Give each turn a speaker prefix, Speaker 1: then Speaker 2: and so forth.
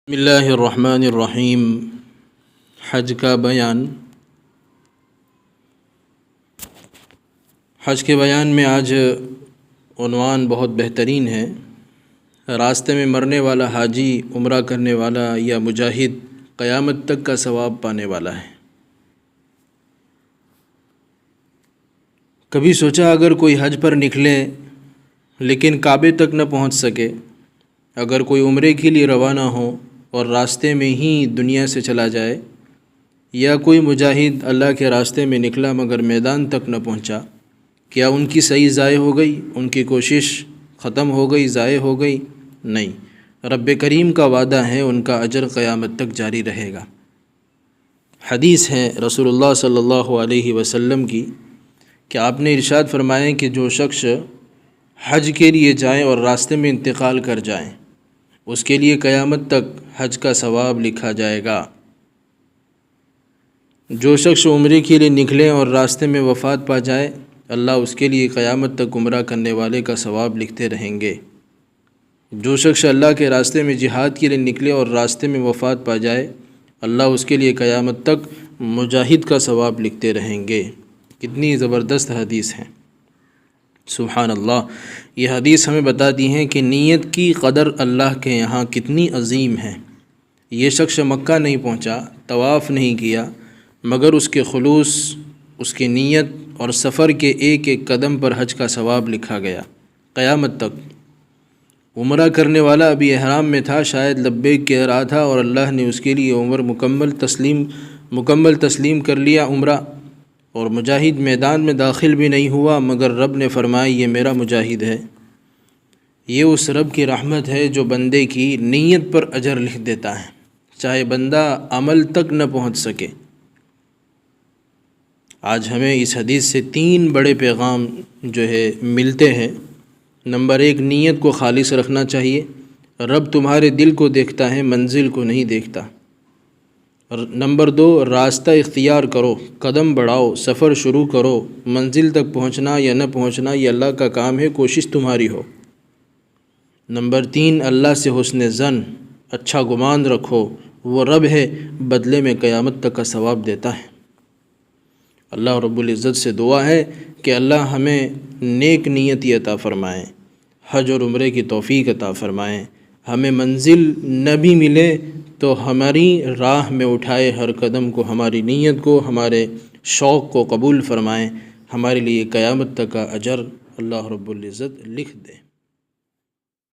Speaker 1: بسم اللہ الرحمن الرحیم۔ حج کا بیان۔ حج کے بیان میں آج عنوان بہت بہترین ہے۔ راستے میں مرنے والا حاجی، عمرہ کرنے والا یا مجاہد قیامت تک کا ثواب پانے والا ہے۔ کبھی سوچا اگر کوئی حج پر نکلے لیکن کعبے تک نہ پہنچ سکے، اگر کوئی عمرے کے لیے روانہ ہو اور راستے میں ہی دنیا سے چلا جائے، یا کوئی مجاہد اللہ کے راستے میں نکلا مگر میدان تک نہ پہنچا، کیا ان کی سعی ضائع ہو گئی؟ ان کی کوشش ختم ہو گئی، ضائع ہو گئی؟ نہیں، رب کریم کا وعدہ ہے ان کا اجر قیامت تک جاری رہے گا۔ حدیث ہے رسول اللہ صلی اللہ علیہ وسلم کی کہ آپ نے ارشاد فرمایا کہ جو شخص حج کے لیے جائیں اور راستے میں انتقال کر جائیں، اس کے لیے قیامت تک حج کا ثواب لکھا جائے گا۔ جو شخص عمرے کے لیے نکلے اور راستے میں وفات پا جائے، اللہ اس کے لیے قیامت تک عمرہ کرنے والے کا ثواب لکھتے رہیں گے۔ جو شخص اللہ کے راستے میں جہاد کے لیے نکلے اور راستے میں وفات پا جائے، اللہ اس کے لیے قیامت تک مجاہد کا ثواب لکھتے رہیں گے۔ کتنی زبردست حدیث ہے، سبحان اللہ۔ یہ حدیث ہمیں بتاتی ہیں کہ نیت کی قدر اللہ کے یہاں کتنی عظیم ہے۔ یہ شخص مکہ نہیں پہنچا، طواف نہیں کیا، مگر اس کے خلوص، اس کی نیت اور سفر کے ایک ایک قدم پر حج کا ثواب لکھا گیا قیامت تک۔ عمرہ کرنے والا ابھی احرام میں تھا، شاید لبیک کہہ رہا تھا، اور اللہ نے اس کے لیے عمر مکمل تسلیم کر لیا عمرہ، اور مجاہد میدان میں داخل بھی نہیں ہوا، مگر رب نے فرمایا یہ میرا مجاہد ہے۔ یہ اس رب کی رحمت ہے جو بندے کی نیت پر اجر لکھ دیتا ہے، چاہے بندہ عمل تک نہ پہنچ سکے۔ آج ہمیں اس حدیث سے 3 بڑے پیغام ملتے ہیں۔ نمبر 1، نیت کو خالص رکھنا چاہیے۔ رب تمہارے دل کو دیکھتا ہے، منزل کو نہیں دیکھتا۔ نمبر 2، راستہ اختیار کرو، قدم بڑھاؤ، سفر شروع کرو۔ منزل تک پہنچنا یا نہ پہنچنا یہ اللہ کا کام ہے، کوشش تمہاری ہو۔ نمبر 3، اللہ سے حسن ظن، اچھا گمان رکھو، وہ رب ہے، بدلے میں قیامت تک کا ثواب دیتا ہے۔ اللہ رب العزت سے دعا ہے کہ اللہ ہمیں نیک نیتی عطا فرمائیں، حج اور عمرے کی توفیق عطا فرمائیں۔ ہمیں منزل نہ بھی ملے تو ہماری راہ میں اٹھائے ہر قدم کو، ہماری نیت کو، ہمارے شوق کو قبول فرمائیں، ہمارے لیے قیامت تک کا اجر اللہ رب العزت لکھ دے۔